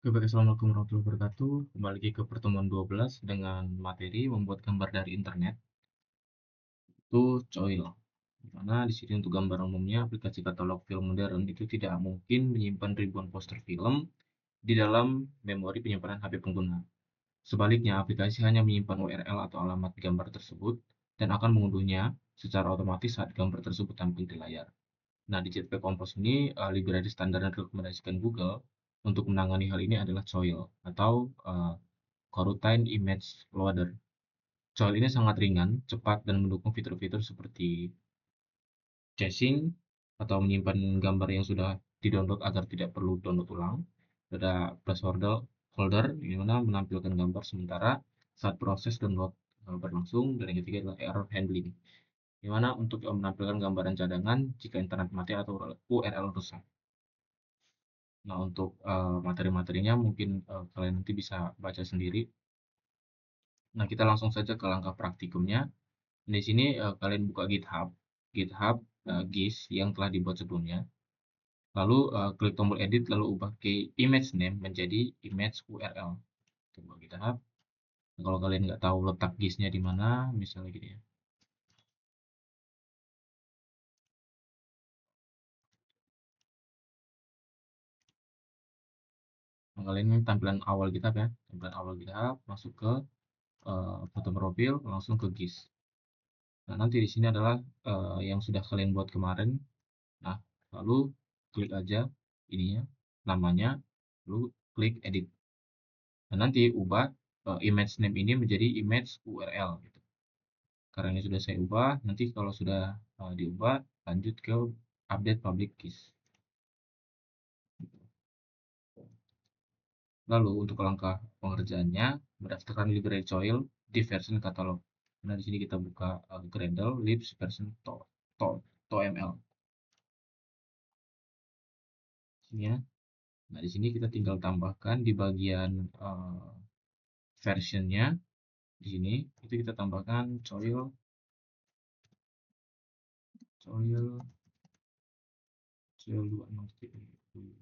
Oke, baik. Assalamualaikum warahmatullahi wabarakatuh. Kembali lagi ke pertemuan 12 dengan materi membuat gambar dari internet. Itu Coil. Dimana di sini untuk gambar umumnya aplikasi katalog film modern itu tidak mungkin menyimpan ribuan poster film di dalam memori penyimpanan HP pengguna. Sebaliknya, aplikasi hanya menyimpan URL atau alamat gambar tersebut dan akan mengunduhnya secara otomatis saat gambar tersebut tampil di layar. Nah, di Jetpack Compose ini, library standar yang direkomendasikan Google untuk menangani hal ini adalah Coil atau Coroutine Image Loader. Coil ini sangat ringan, cepat, dan mendukung fitur-fitur seperti caching atau menyimpan gambar yang sudah di-download agar tidak perlu download ulang. Ada placeholder folder di mana menampilkan gambar sementara saat proses download berlangsung, dan yang ketiga adalah error handling, di mana untuk menampilkan gambaran cadangan jika internet mati atau URL rusak. Nah, untuk materi-materinya mungkin kalian nanti bisa baca sendiri. Nah, kita langsung saja ke langkah praktikumnya. Di sini kalian buka GitHub, GitHub GIS yang telah dibuat sebelumnya. Lalu klik tombol edit, lalu ubah ke image name menjadi image URL. Coba GitHub. Nah, kalau kalian nggak tahu letak GIS-nya di mana, misalnya gini ya. Nah, kalian ini tampilan awal GitHub ya, tampilan awal GitHub, masuk ke foto profil, langsung ke GIS. Nah, nanti di sini adalah yang sudah kalian buat kemarin. Nah, lalu klik aja ininya, namanya, lalu klik edit. Dan nanti ubah image name ini menjadi image URL gitu. Karena ini sudah saya ubah, nanti kalau sudah diubah, lanjut ke update public keys. Lalu untuk langkah pengerjaannya, mendaftarkan library Coil di version katalog. Nah, di sini kita buka Gradle libs version to.ml. Sini ya. Nah, di sini kita tinggal tambahkan di bagian versionnya. Di sini itu kita tambahkan Coil Coil 26.2.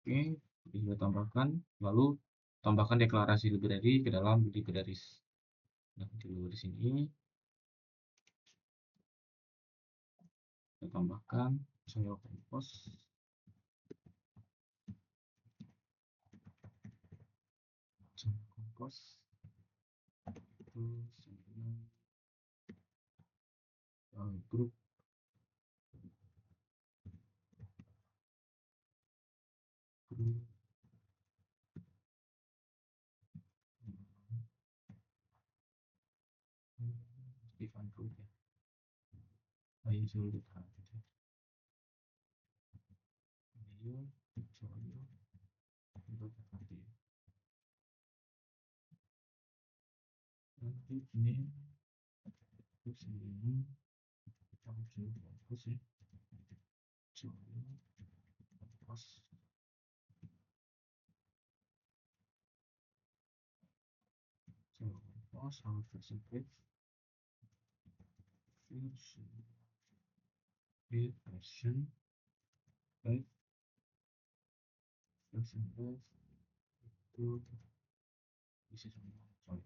Oke, kita tambahkan, lalu tambahkan deklarasi library ke dalam libraries. Nah, di luar sini kita tambahkan Coil Compose, Coil Compose itu grup grup Stefan Group ya. Ayo sulit gitu. Video Coil untuk nanti. Nanti ini terus ini kita coba fokus ya. Coil Compose. Coil Compose sama version page version version page version page itu bisa semua Coil.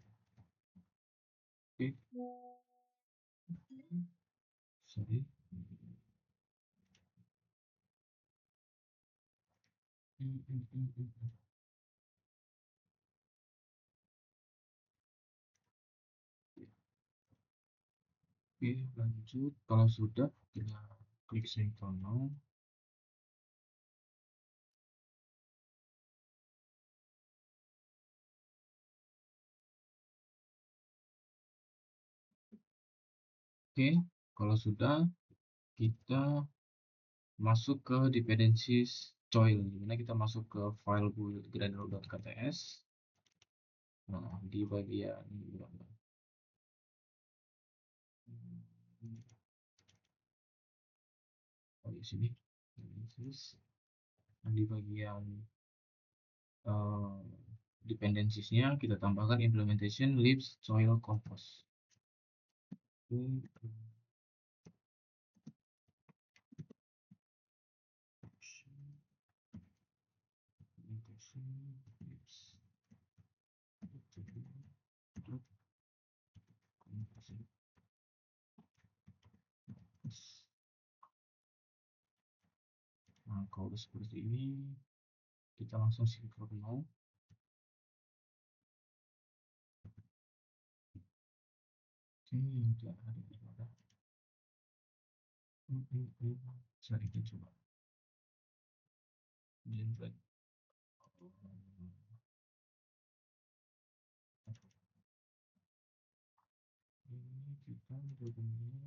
Oke, sorry. Oke, lanjut. Kalau sudah, kita klik semikolon. Oke, kalau sudah, kita masuk ke dependencies Coil. Dimana kita masuk ke file gradle.kts. Nah, di bagian oh di sini nah, di bagian dependencies-nya kita tambahkan implementation libs Coil Compose. Nah, kalau udah seperti ini, kita langsung sinkronkan. Oke, tidak ada. Cari kita coba. Generate. Ini kita hubungin.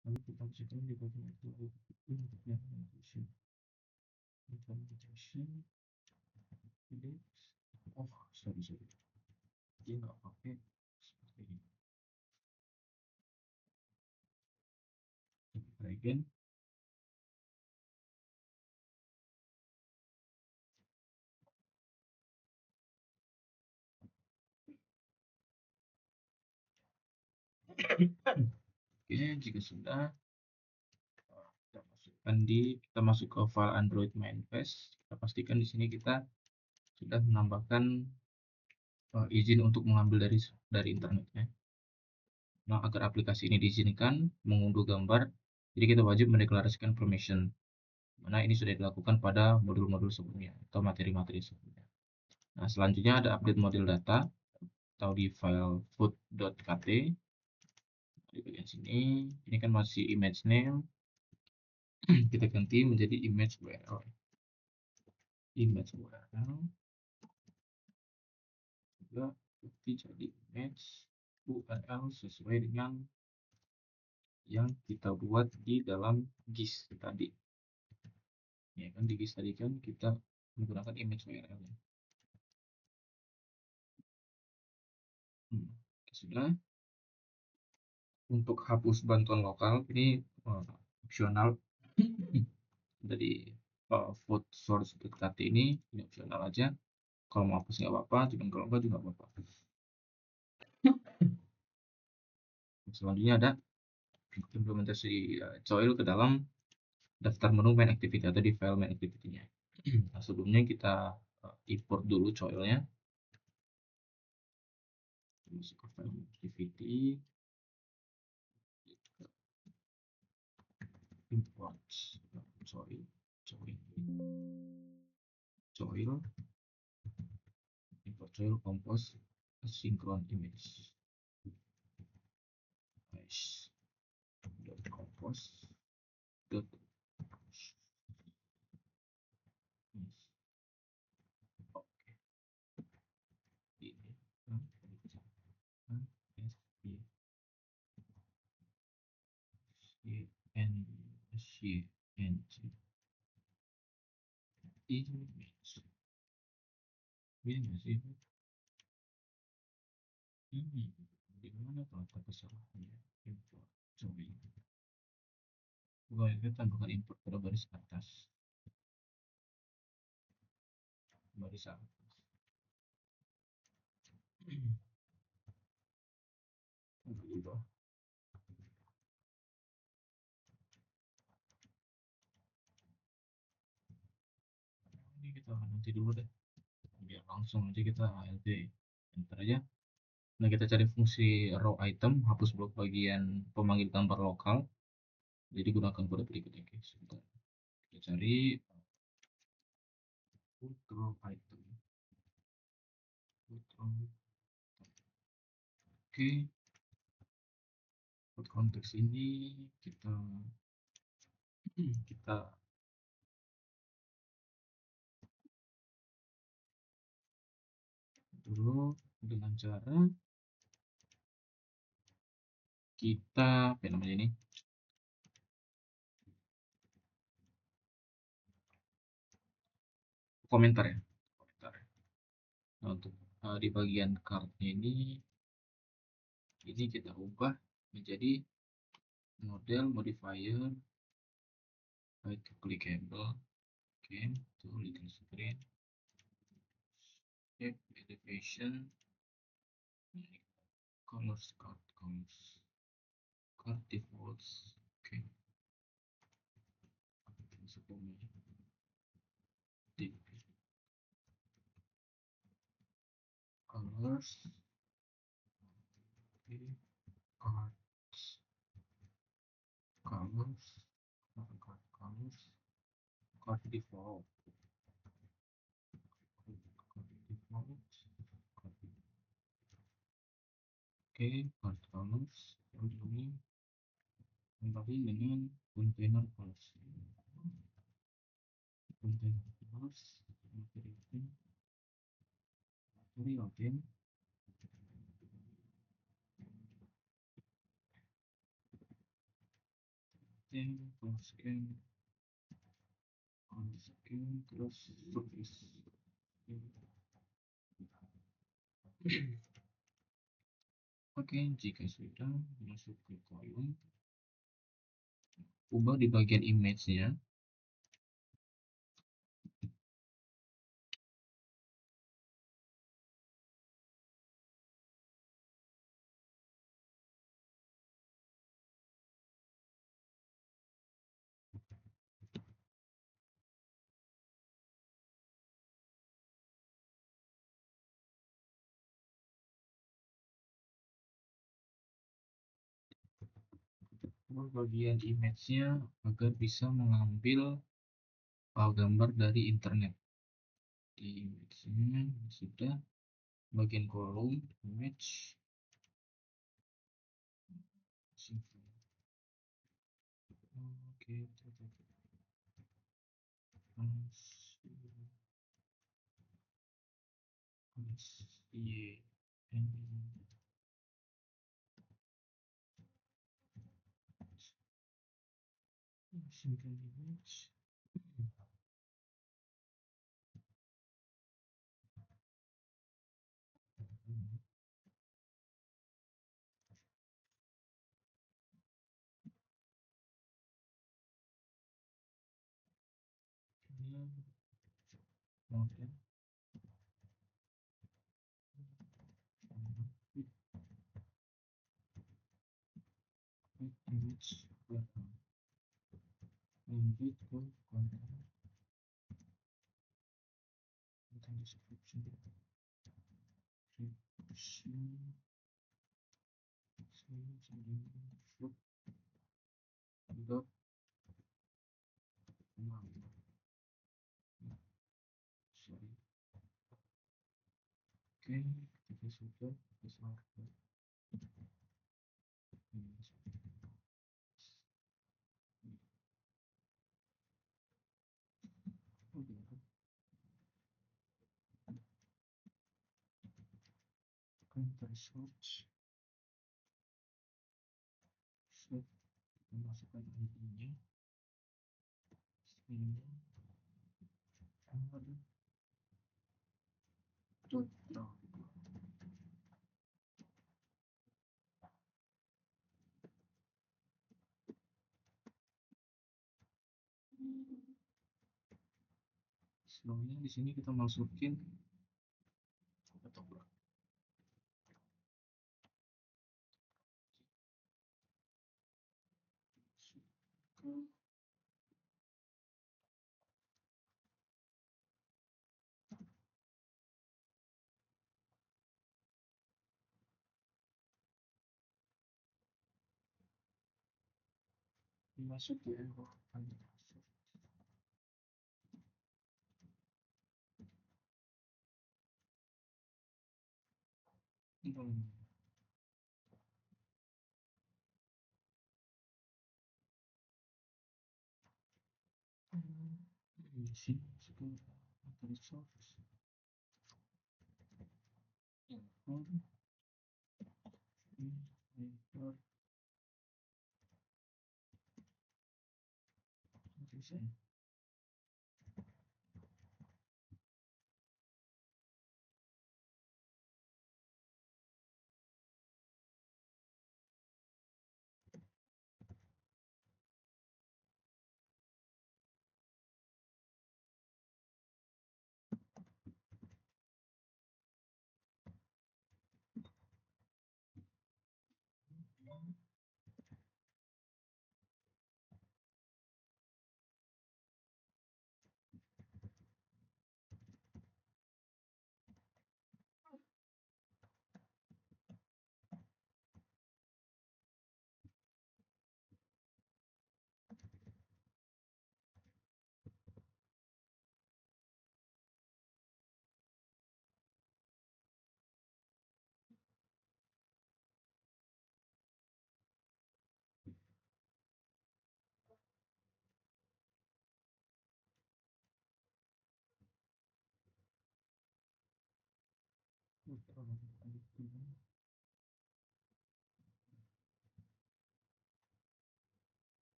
Lalu kita cekkan di bagian itu implementation ini. Oh, sorry, dia nggak pakai seperti ini. Try again. Oke, jika sudah, kita masuk ke file Android manifest. Kita pastikan di sini kita sudah menambahkan izin untuk mengambil dari internetnya. Nah, agar aplikasi ini diizinkan mengunduh gambar, jadi kita wajib mendeklarasikan permission. Mana ini sudah dilakukan pada modul-modul sebelumnya atau materi-materi sebelumnya. Nah, selanjutnya ada update model data atau di file food.kt. Di bagian sini, ini kan masih image name, kita ganti menjadi image URL. Image URL juga ganti jadi image URL sesuai dengan yang kita buat di dalam GIS tadi. Ya kan di GIS tadi kan kita menggunakan image URL. Sudah. Untuk hapus bantuan lokal ini opsional dari food source .kt ini opsional aja. Kalau mau hapus nggak apa-apa, cuman kalau enggak juga nggak apa-apa. Selanjutnya ada implementasi coil ke dalam daftar menu main activity atau di file main activity-nya. Nah, sebelumnya kita import dulu coilnya. Masuk ke file main activity, import coil, import coil compose asynchron image. Compose dot ini di mana terletak kesalahannya? Import coba kita tambahkan import pada baris atas, baris atas. Ini kita nanti dulu deh, biar langsung aja kita ALT enter aja. Nah, kita cari fungsi raw item, hapus blok bagian pemanggil gambar lokal. Jadi gunakan kode berikut ini. Sebentar. Kita cari raw item. Oke. Buat konteks ini kita dulu dengan cara kita apa namanya ini, komentar ya, komentar. Nah, untuk di bagian card ini Ini kita ubah menjadi model modifier height clickable. Oke, to little screen, shape elevation, colors card defaults. Oke, sebelumnya colors, cards, colors, card default, Oke, card colors yang ini kembali dengan container colors, material theme, terus surface. Oke, jika sudah masuk ke kolom, ubah di bagian image-nya. Bagian image-nya agar bisa mengambil file gambar dari internet. Di image-nya sudah bagian kolom image, oke, single image. Model image lanjut ke content description, dot sorry. Oke, kita sudah besar. Counter search, masukkan ID-nya, selanjutnya di sini kita masukin atau masuk di error. Di sini masukkan resource.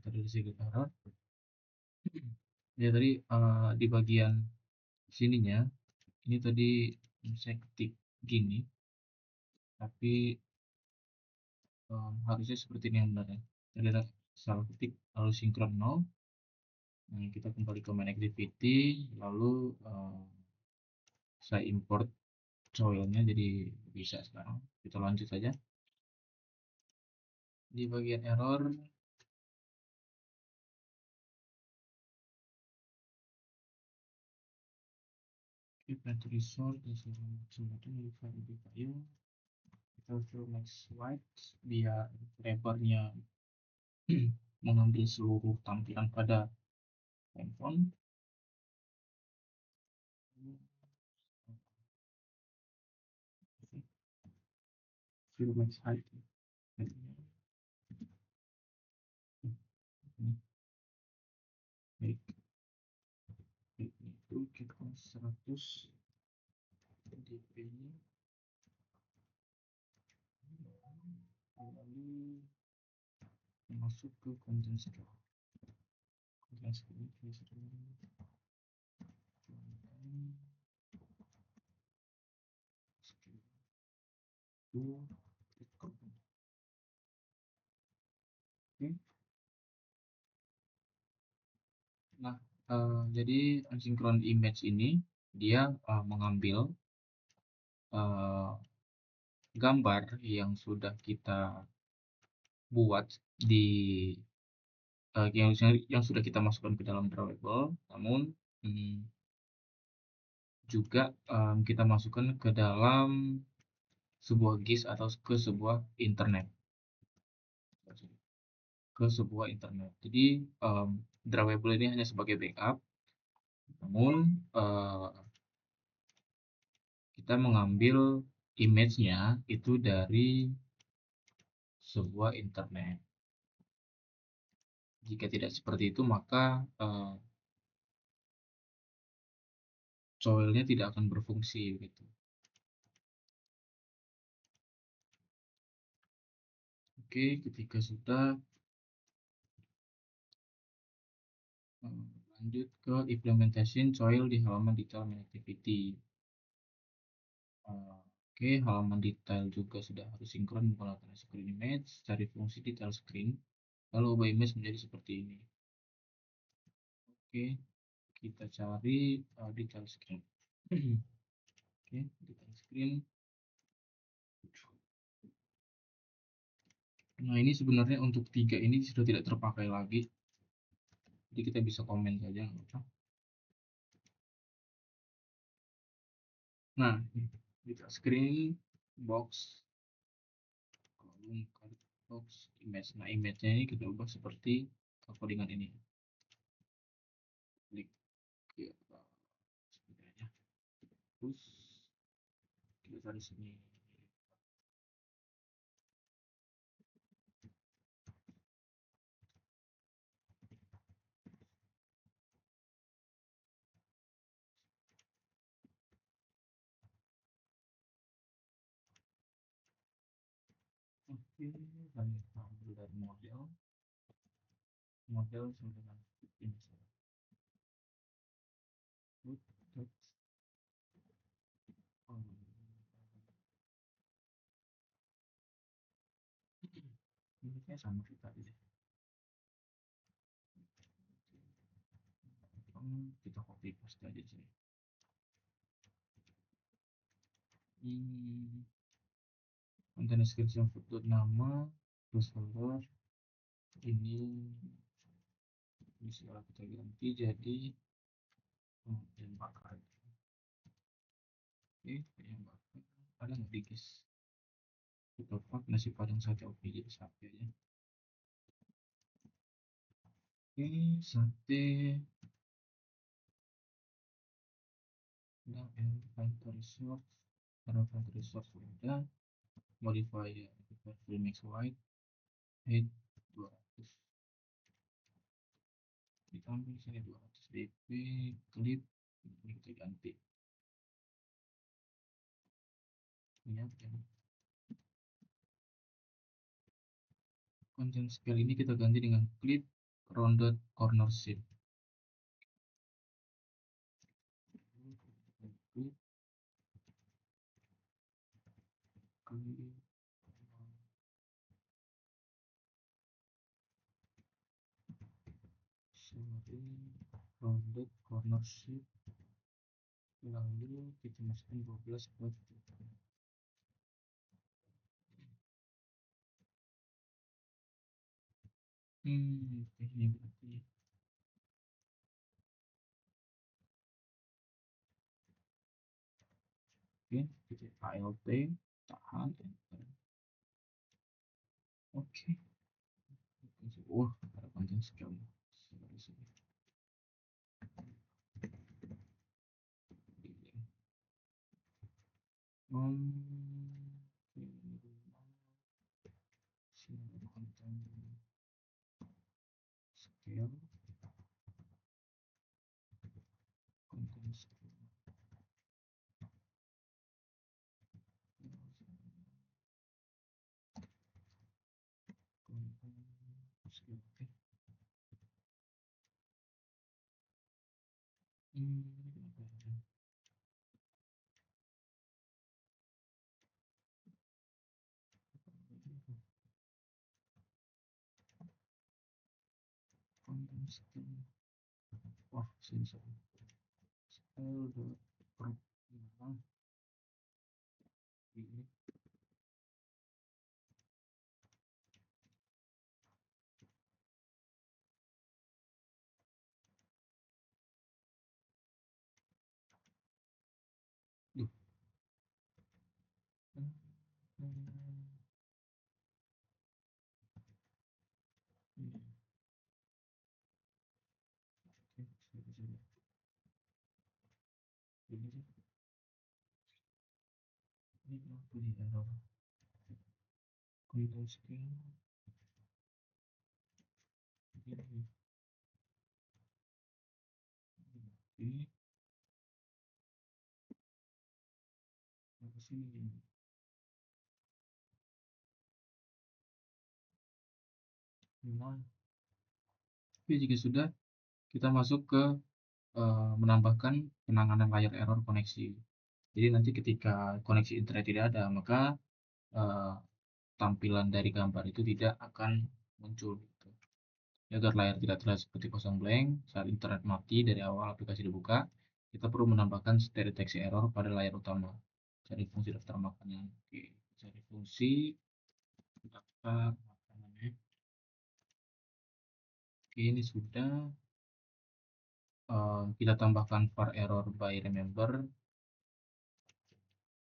Tadi sedikit error. Ya tadi di bagian sininya ini tadi saya ketik gini, tapi harusnya seperti ini yang benar ya. Tadi ada salah ketik lalu sinkron 0. Nah, kita kembali ke main activity, lalu saya import coilnya jadi bisa sekarang. Kita lanjut saja. Di bagian error event resource dan segala macam itu modify di file. Kita fill max white biar lebarnya mengambil seluruh tampilan pada handphone. Fill max height baik itu kita 100 dp nya lalu masuk ke content scale Oke. Nah, jadi asynchron image ini dia mengambil gambar yang sudah kita buat di yang sudah kita masukkan ke dalam drawable, namun juga kita masukkan ke dalam sebuah GIS atau ke sebuah internet. Jadi drawable ini hanya sebagai backup, namun kita mengambil image-nya itu dari sebuah internet. Jika tidak seperti itu, maka coilnya tidak akan berfungsi gitu. Oke, ketika sudah lanjut ke implementation coil di halaman detail main activity. Oke, halaman detail juga sudah harus sinkron menggunakan screen image, cari fungsi detail screen, lalu ubah image menjadi seperti ini. Oke, kita cari detail screen. Oke, detail screen. Nah, ini sebenarnya untuk 3 ini sudah tidak terpakai lagi. Jadi kita bisa komen saja. Nah, detail screen, box, kolom, box, image. Nah, image-nya ini kita ubah seperti codingan ini. Klik seperti aja. Terus kita cari sini. Oke, dan ambil dari model sama dengan ini saja. Ini kayak sama kita tadi deh. Kita copy paste aja sini. Konten description footnote nama terus folder ini bisa kita ganti jadi yang bakar. Oke, yang bakar ada nggak di guys? Kita pak nasi padang sate, oke jadi sate aja. Oke, sate resource, error resource udah, modifier fill max white height 200, ditambah sini 200 dp clip, ini kita ganti ini apa ya, content scale ini kita ganti dengan clip rounded corner shape. Clip, rounded corner shape, lalu kita masukkan 12 buat ini berarti oke, kita ALT tahan enter. Oke, ada konten scale sini konten scale, konten scale oke. Konten scale, wah sini scale dot prop ini duh. Ini kenapa di error content scale ini ke sini gini. Nah, oke, jika sudah kita masuk ke menambahkan penanganan layar error koneksi. Jadi nanti ketika koneksi internet tidak ada, maka tampilan dari gambar itu tidak akan muncul gitu. Agar layar tidak terlihat seperti kosong blank saat internet mati dari awal aplikasi dibuka, kita perlu menambahkan deteksi error pada layar utama. Cari fungsi daftar makanan. Oke, cari fungsi daftar makanannya. Oke, ini sudah. Kita tambahkan var error by remember.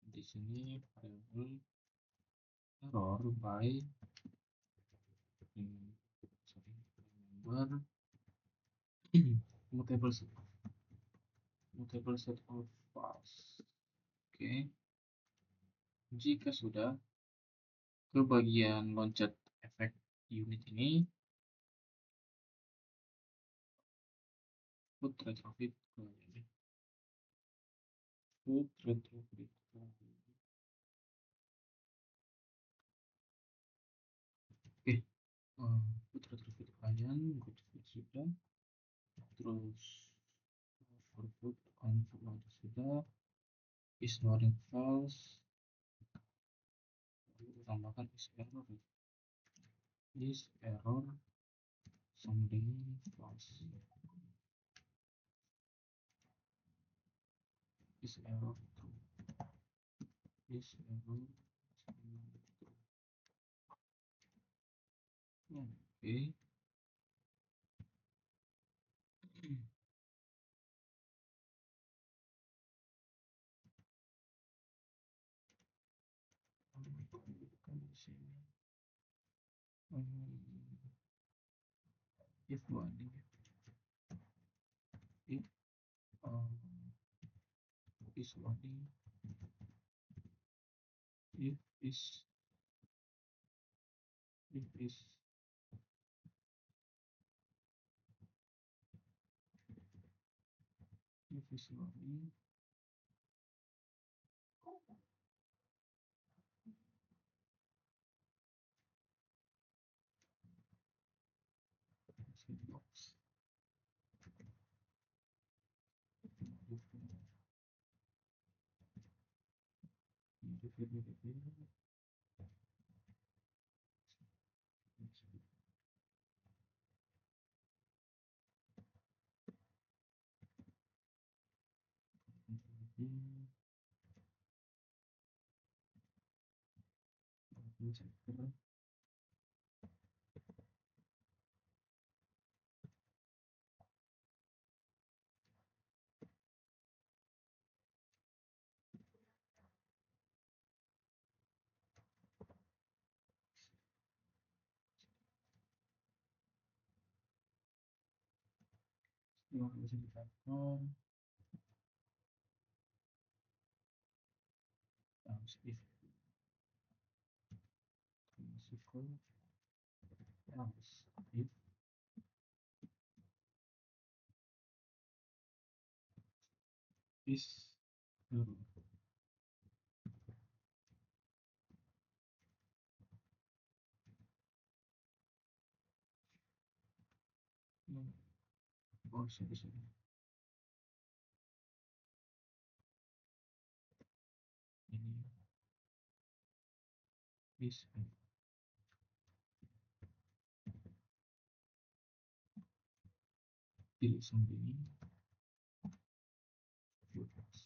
Di sini variable error by remember mutable set of files. Oke, jika sudah ke bagian loncat efek unit ini, put retrofit ke ini, put retrofit ke oke, put retrofit klien sudah, terus output config sudah, is loading files, lalu tambahkan is error sounding files, is error true, is error true. Oke, di sini if body if is loading. If is if is if is loading. Box. Setelah bisa ditekan, harus if masukkan else if is true. Oh, sorry. Ini is pilih sampai ini. Is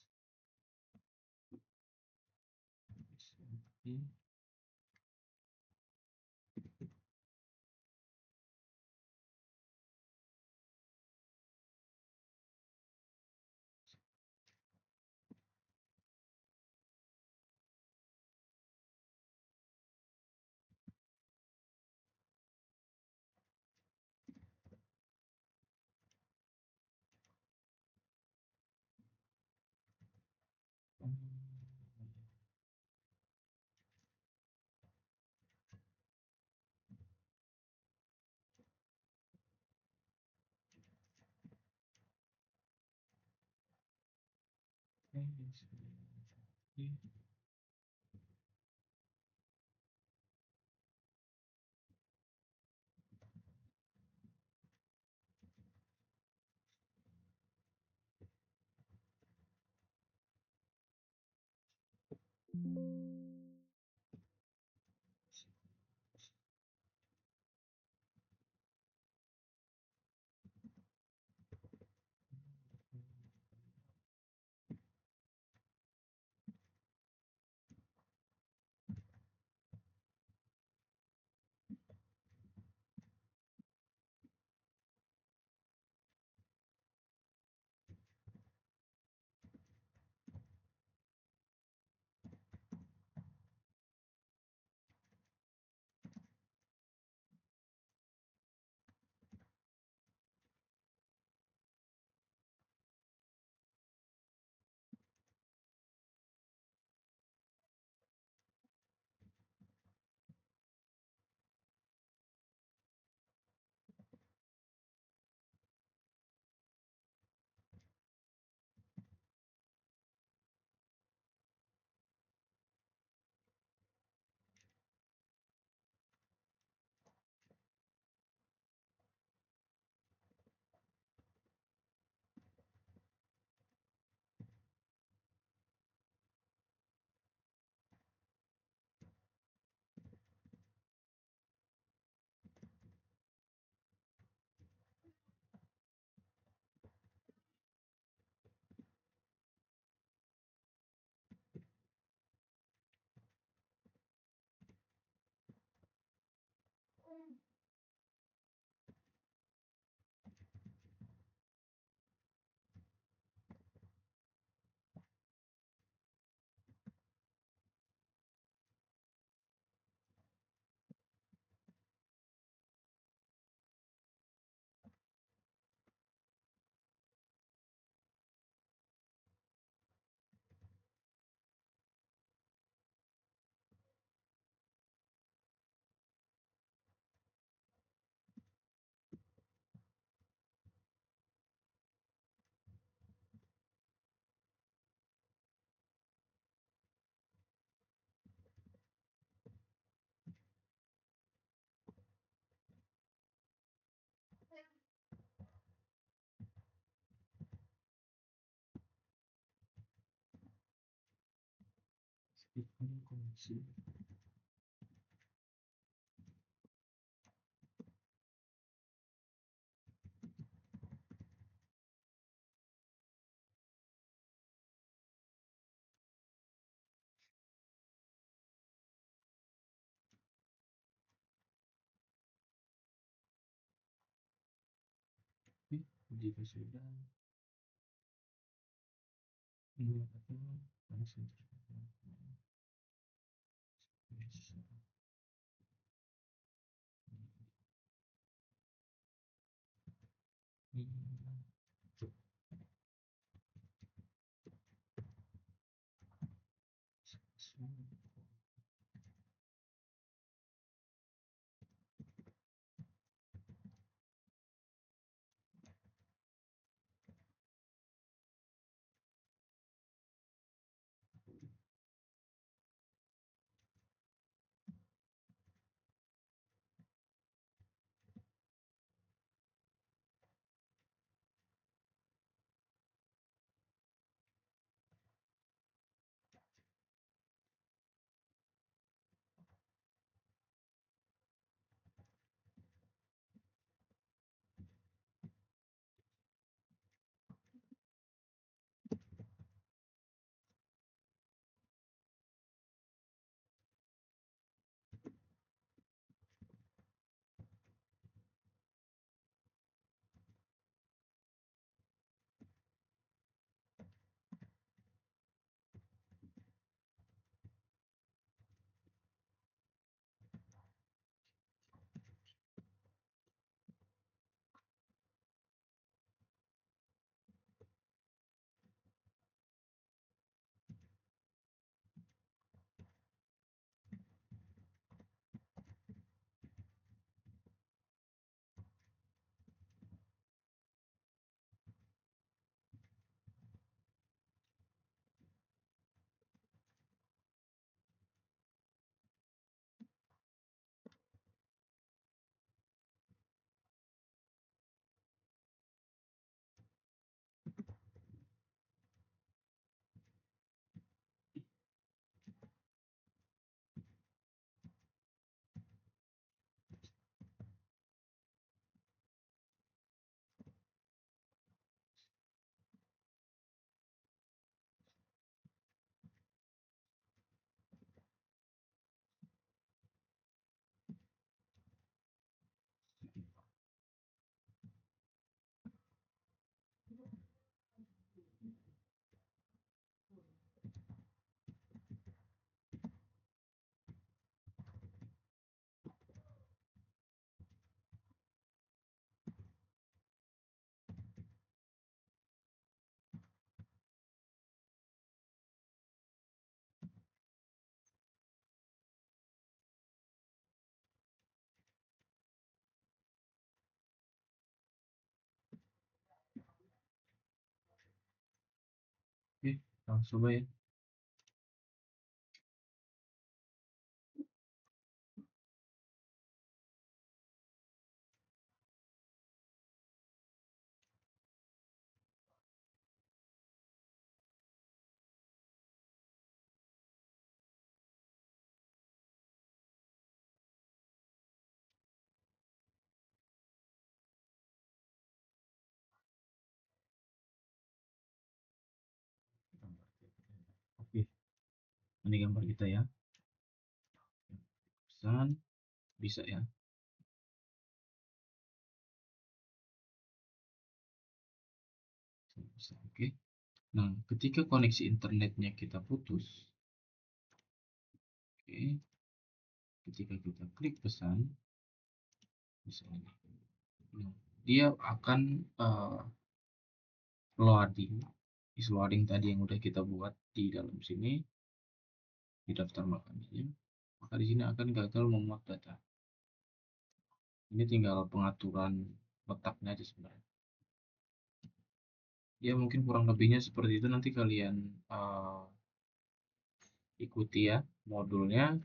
koneksi. Oke, jika sudah menggunakan koneksi Oke, langsung coba ya. Oke, ini gambar kita ya. Pesan bisa ya. Bisa, oke. Nah, ketika koneksi internetnya kita putus, oke, ketika kita klik pesan, misalnya, nah, dia akan loading, is loading tadi yang udah kita buat di dalam sini, di daftar makanannya, maka di sini akan gagal memuat data. Ini tinggal pengaturan letaknya aja sebenarnya. Ya mungkin kurang lebihnya seperti itu, nanti kalian ikuti ya modulnya.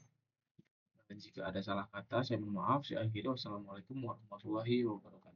Dan jika ada salah kata, saya mohon maaf. Saya akhiri. Wassalamualaikum warahmatullahi wabarakatuh.